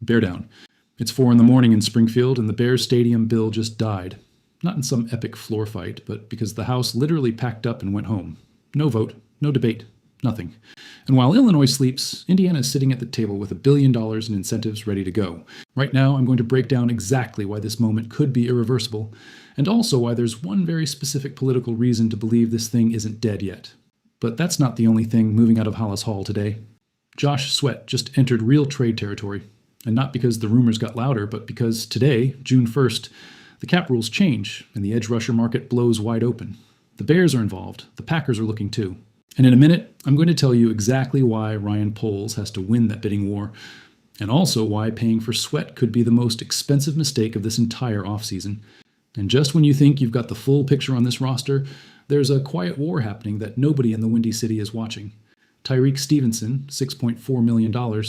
Bear down. It's 4 in the morning in Springfield, and the Bears Stadium bill just died. Not in some epic floor fight, but because the House literally packed up and went home. No vote, no debate, nothing. And while Illinois sleeps, Indiana is sitting at the table with $1 billion in incentives ready to go. Right now, I'm going to break down exactly why this moment could be irreversible, and also why there's one very specific political reason to believe this thing isn't dead yet. But that's not the only thing moving out of Hollis Hall today. Josh Sweat just entered real trade territory. And not because the rumors got louder, but because today, June 1st, the cap rules change and the edge rusher market blows wide open. The Bears are involved. The Packers are looking too. And in a minute, I'm going to tell you exactly why Ryan Poles has to win that bidding war, and also why paying for Sweat could be the most expensive mistake of this entire offseason. And just when you think you've got the full picture on this roster, there's a quiet war happening that nobody in the Windy City is watching. Tyreek Stevenson, $6.4 million,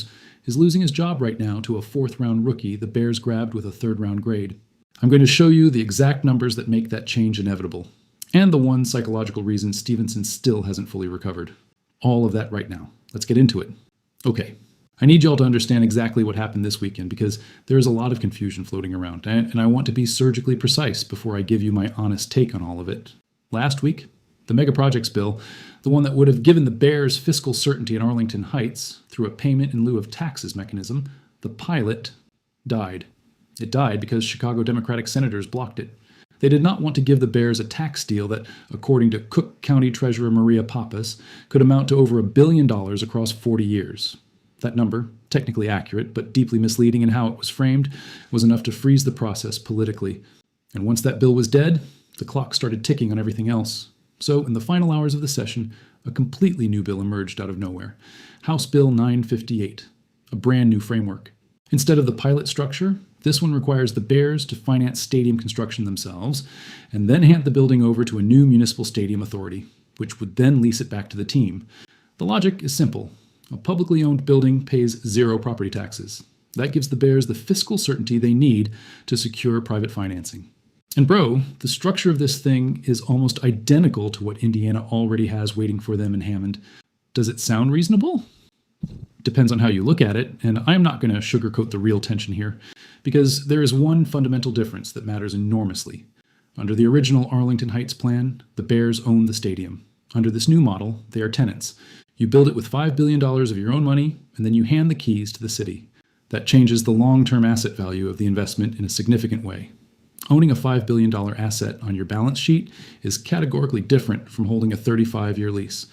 is losing his job right now to a fourth-round rookie the Bears grabbed with a third-round grade. I'm going to show you the exact numbers that make that change inevitable, and the one psychological reason Stevenson still hasn't fully recovered. All of that right now. Let's get into it. Okay, I need y'all to understand exactly what happened this weekend because there is a lot of confusion floating around, and I want to be surgically precise before I give you my honest take on all of it. Last week, the mega projects bill, the one that would have given the Bears fiscal certainty in Arlington Heights through a payment in lieu of taxes mechanism, the pilot, died. It died because Chicago Democratic senators blocked it. They did not want to give the Bears a tax deal that, according to Cook County Treasurer Maria Pappas, could amount to over $1 billion across 40 years. That number, technically accurate but deeply misleading in how it was framed, was enough to freeze the process politically. And once that bill was dead, the clock started ticking on everything else. So, in the final hours of the session, a completely new bill emerged out of nowhere. House Bill 958, a brand new framework. Instead of the pilot structure, this one requires the Bears to finance stadium construction themselves, and then hand the building over to a new municipal stadium authority, which would then lease it back to the team. The logic is simple. A publicly owned building pays 0 property taxes. That gives the Bears the fiscal certainty they need to secure private financing. And bro, the structure of this thing is almost identical to what Indiana already has waiting for them in Hammond. Does it sound reasonable? Depends on how you look at it, and I'm not going to sugarcoat the real tension here, because there is one fundamental difference that matters enormously. Under the original Arlington Heights plan, the Bears own the stadium. Under this new model, they are tenants. You build it with $5 billion of your own money, and then you hand the keys to the city. That changes the long-term asset value of the investment in a significant way. Owning a $5 billion asset on your balance sheet is categorically different from holding a 35-year lease.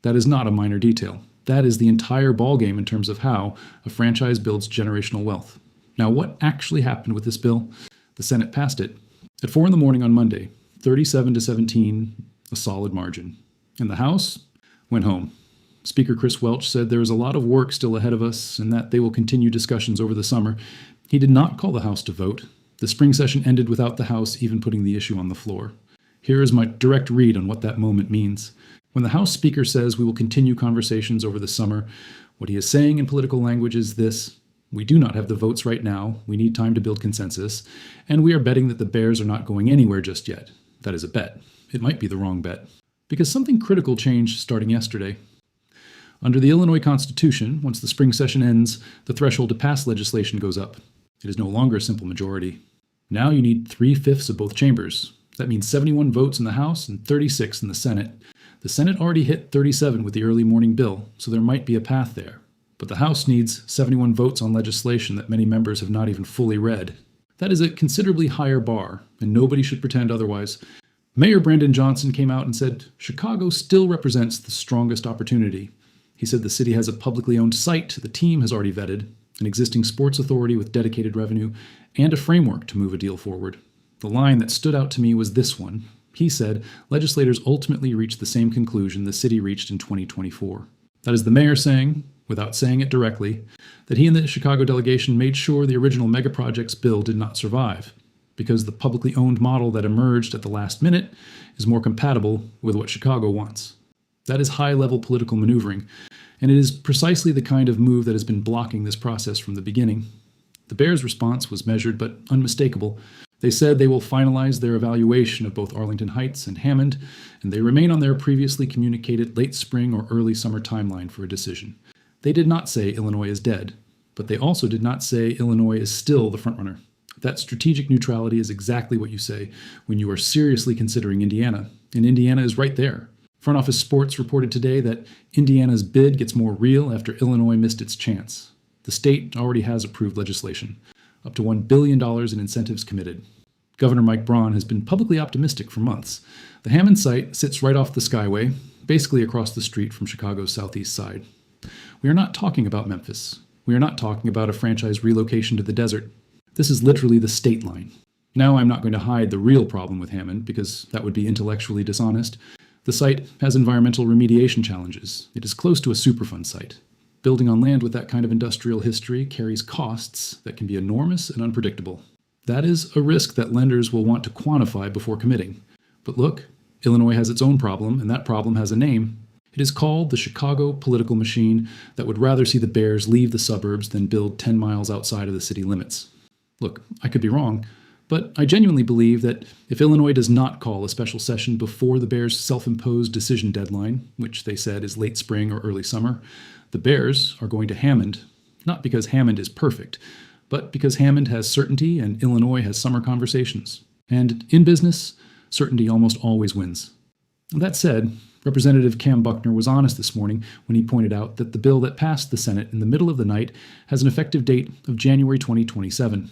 That is not a minor detail. That is the entire ballgame in terms of how a franchise builds generational wealth. Now, what actually happened with this bill? The Senate passed it. At 4 in the morning on Monday, 37-17, a solid margin. And the House went home. Speaker Chris Welch said there is a lot of work still ahead of us and that they will continue discussions over the summer. He did not call the House to vote. The spring session ended without the House even putting the issue on the floor. Here is my direct read on what that moment means. When the House Speaker says we will continue conversations over the summer, what he is saying in political language is this: we do not have the votes right now, we need time to build consensus, and we are betting that the Bears are not going anywhere just yet. That is a bet. It might be the wrong bet. Because something critical changed starting yesterday. Under the Illinois Constitution, once the spring session ends, the threshold to pass legislation goes up. It is no longer a simple majority. Now you need 3/5 of both chambers. That means 71 votes in the House and 36 in the Senate. The Senate already hit 37 with the early morning bill, so there might be a path there. But the House needs 71 votes on legislation that many members have not even fully read. That is a considerably higher bar, and nobody should pretend otherwise. Mayor Brandon Johnson came out and said Chicago still represents the strongest opportunity. He said the city has a publicly owned site the team has already vetted, an existing sports authority with dedicated revenue, and a framework to move a deal forward. The line that stood out to me was this one. He said legislators ultimately reached the same conclusion the city reached in 2024. That is the mayor saying, without saying it directly, that he and the Chicago delegation made sure the original megaprojects bill did not survive, because the publicly owned model that emerged at the last minute is more compatible with what Chicago wants. That is high-level political maneuvering, and it is precisely the kind of move that has been blocking this process from the beginning. The Bears' response was measured but unmistakable. They said they will finalize their evaluation of both Arlington Heights and Hammond, and they remain on their previously communicated late spring or early summer timeline for a decision. They did not say Illinois is dead, But they also did not say Illinois is still the frontrunner. That strategic neutrality is exactly what you say when you are seriously considering Indiana. And Indiana is right there. Front Office Sports reported today that Indiana's bid gets more real after Illinois missed its chance. The state already has approved legislation, up to $1 billion in incentives committed. Governor Mike Braun has been publicly optimistic for months. The Hammond site sits right off the Skyway, basically across the street from Chicago's southeast side. We are not talking about Memphis. We are not talking about a franchise relocation to the desert. This is literally the state line. Now I'm not going to hide the real problem with Hammond, because that would be intellectually dishonest. The site has environmental remediation challenges. It is close to a Superfund site. Building on land with that kind of industrial history carries costs that can be enormous and unpredictable. That is a risk that lenders will want to quantify before committing. But look, Illinois has its own problem, and that problem has a name. It is called the Chicago political machine that would rather see the Bears leave the suburbs than build 10 miles outside of the city limits. Look, I could be wrong, but I genuinely believe that if Illinois does not call a special session before the Bears' self-imposed decision deadline, which they said is late spring or early summer, the Bears are going to Hammond, not because Hammond is perfect, but because Hammond has certainty and Illinois has summer conversations. And in business, certainty almost always wins. That said, Representative Cam Buckner was honest this morning when he pointed out that the bill that passed the Senate in the middle of the night has an effective date of January 2027.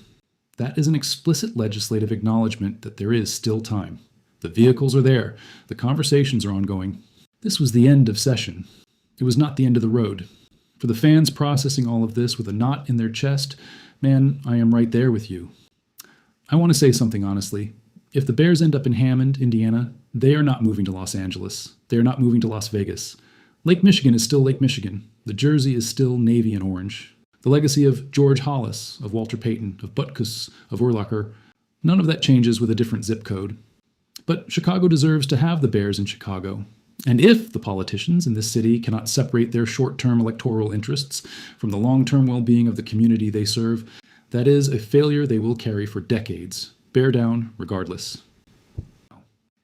That is an explicit legislative acknowledgement that there is still time. The vehicles are there. The conversations are ongoing. This was the end of session. It was not the end of the road. For the fans processing all of this with a knot in their chest, man, I am right there with you. I want to say something honestly. If the Bears end up in Hammond, Indiana, they are not moving to Los Angeles. They are not moving to Las Vegas. Lake Michigan is still Lake Michigan. The jersey is still navy and orange. The legacy of George Hollis, of Walter Payton, of Butkus, of Urlacher, none of that changes with a different zip code. But Chicago deserves to have the Bears in Chicago. And if the politicians in this city cannot separate their short-term electoral interests from the long-term well-being of the community they serve, that is a failure they will carry for decades. Bear down regardless.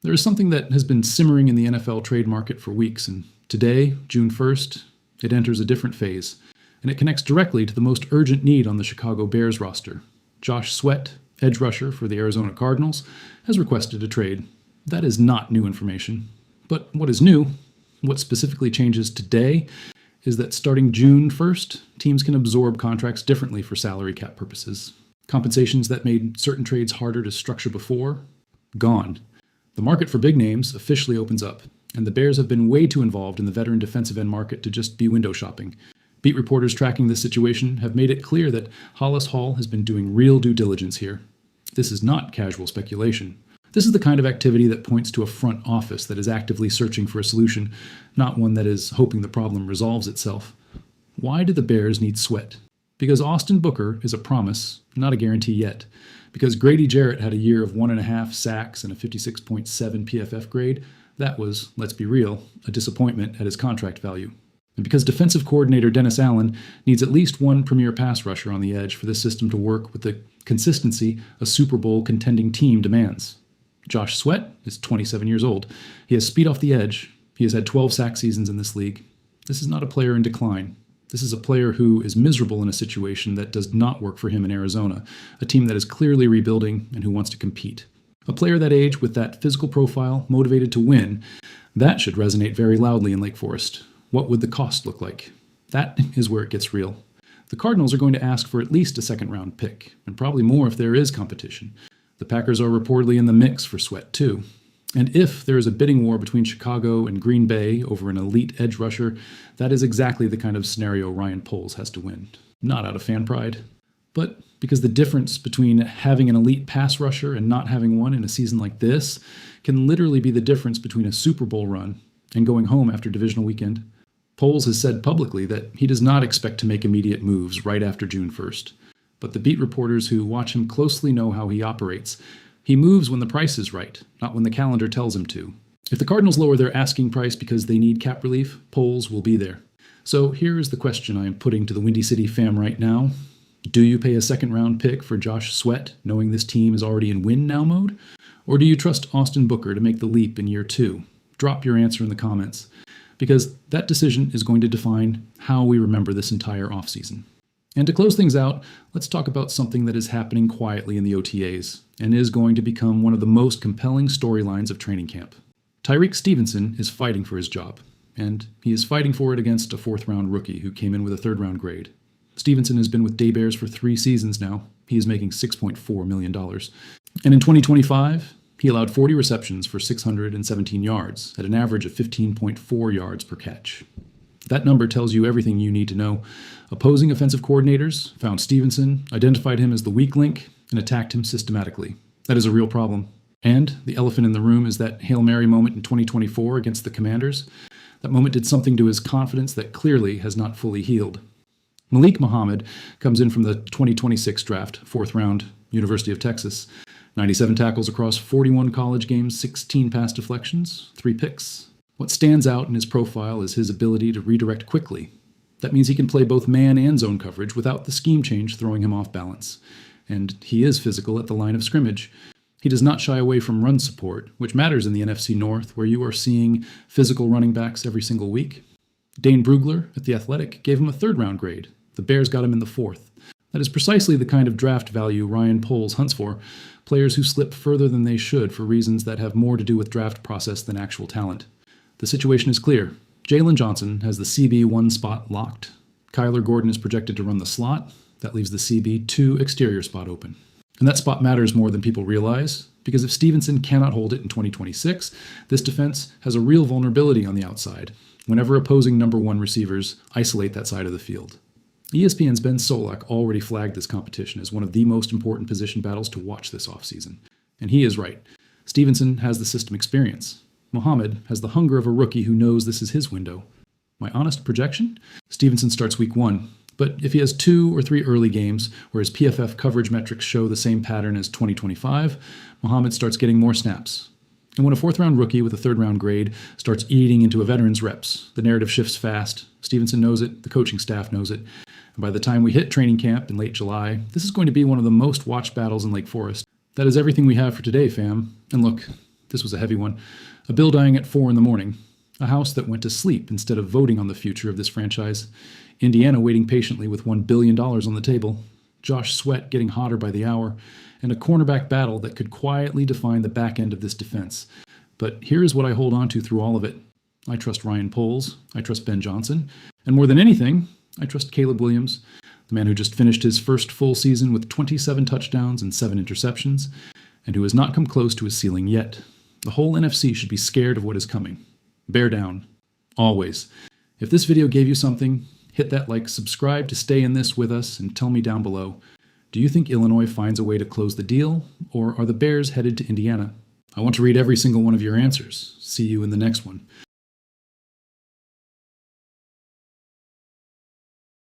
There is something that has been simmering in the NFL trade market for weeks, and today, June 1st, it enters a different phase. And it connects directly to the most urgent need on the Chicago Bears roster. Josh Sweat, edge rusher for the Arizona Cardinals, has requested a trade. That is not new information. But what is new, what specifically changes today, is that starting June 1st, teams can absorb contracts differently for salary cap purposes. Compensations that made certain trades harder to structure before, gone. The market for big names officially opens up, and the Bears have been way too involved in the veteran defensive end market to just be window shopping. Beat reporters tracking this situation have made it clear that Hollis Hall has been doing real due diligence here. This is not casual speculation. This is the kind of activity that points to a front office that is actively searching for a solution, not one that is hoping the problem resolves itself. Why do the Bears need Sweat? Because Austin Booker is a promise, not a guarantee yet. Because Grady Jarrett had a year of 1.5 sacks and a 56.7 PFF grade, that was, let's be real, a disappointment at his contract value. And because defensive coordinator Dennis Allen needs at least one premier pass rusher on the edge for this system to work with the consistency a Super Bowl contending team demands. Josh Sweat is 27 years old. He has speed off the edge. He has had 12 sack seasons in this league. This is not a player in decline. This is a player who is miserable in a situation that does not work for him in Arizona, a team that is clearly rebuilding and who wants to compete. A player that age with that physical profile, motivated to win, that should resonate very loudly in Lake Forest. What would the cost look like? That is where it gets real. The Cardinals are going to ask for at least a second-round pick, and probably more if there is competition. The Packers are reportedly in the mix for Sweat, too. And if there is a bidding war between Chicago and Green Bay over an elite edge rusher, that is exactly the kind of scenario Ryan Poles has to win. Not out of fan pride, but because the difference between having an elite pass rusher and not having one in a season like this can literally be the difference between a Super Bowl run and going home after divisional weekend. Poles has said publicly that he does not expect to make immediate moves right after June 1st. But the beat reporters who watch him closely know how he operates. He moves when the price is right, not when the calendar tells him to. If the Cardinals lower their asking price because they need cap relief, Poles will be there. So here is the question I am putting to the Windy City fam right now. Do you pay a second-round pick for Josh Sweat, knowing this team is already in win-now mode? Or do you trust Austin Booker to make the leap in year 2? Drop your answer in the comments, because that decision is going to define how we remember this entire offseason. And to close things out, let's talk about something that is happening quietly in the OTAs and is going to become one of the most compelling storylines of training camp. Tyreek Stevenson is fighting for his job, and he is fighting for it against a fourth-round rookie who came in with a third-round grade. Stevenson has been with Day Bears for 3 seasons now. He is making $6.4 million. And in 2025, he allowed 40 receptions for 617 yards at an average of 15.4 yards per catch. That number tells you everything you need to know. Opposing offensive coordinators found Stevenson, identified him as the weak link, and attacked him systematically. That is a real problem. And the elephant in the room is that Hail Mary moment in 2024 against the Commanders. That moment did something to his confidence that clearly has not fully healed. Malik Muhammad comes in from the 2026 draft, 4th round, University of Texas. 97 tackles across 41 college games, 16 pass deflections, 3 picks. What stands out in his profile is his ability to redirect quickly. That means he can play both man and zone coverage without the scheme change throwing him off balance. And he is physical at the line of scrimmage. He does not shy away from run support, which matters in the NFC North, where you are seeing physical running backs every single week. Dane Brugler at The Athletic gave him a 3rd-round grade. The Bears got him in the 4th. That is precisely the kind of draft value Ryan Poles hunts for, players who slip further than they should for reasons that have more to do with draft process than actual talent. The situation is clear. Jalen Johnson has the CB1 spot locked. Kyler Gordon is projected to run the slot. That leaves the CB2 exterior spot open. And that spot matters more than people realize, because if Stevenson cannot hold it in 2026, this defense has a real vulnerability on the outside, whenever opposing number 1 receivers isolate that side of the field. ESPN's Ben Solak already flagged this competition as one of the most important position battles to watch this offseason. And he is right. Stevenson has the system experience. Muhammad has the hunger of a rookie who knows this is his window. My honest projection? Stevenson starts week 1. But if he has 2 or 3 early games where his PFF coverage metrics show the same pattern as 2025, Muhammad starts getting more snaps. And when a 4th-round rookie with a 3rd-round grade starts eating into a veteran's reps, the narrative shifts fast. Stevenson knows it, the coaching staff knows it. And by the time we hit training camp in late July, this is going to be one of the most watched battles in Lake Forest. That is everything we have for today, fam. And look, this was a heavy one. A bill dying at 4 in the morning. A house that went to sleep instead of voting on the future of this franchise. Indiana waiting patiently with $1 billion on the table. Josh Sweat getting hotter by the hour. And a cornerback battle that could quietly define the back end of this defense. But here is what I hold on to through all of it. I trust Ryan Poles. I trust Ben Johnson. And more than anything, I trust Caleb Williams, the man who just finished his first full season with 27 touchdowns and 7 interceptions, and who has not come close to his ceiling yet. The whole NFC should be scared of what is coming. Bear down. Always. If this video gave you something, hit that like, subscribe to stay in this with us, and tell me down below, do you think Illinois finds a way to close the deal, or are the Bears headed to Indiana? I want to read every single one of your answers. See you in the next one.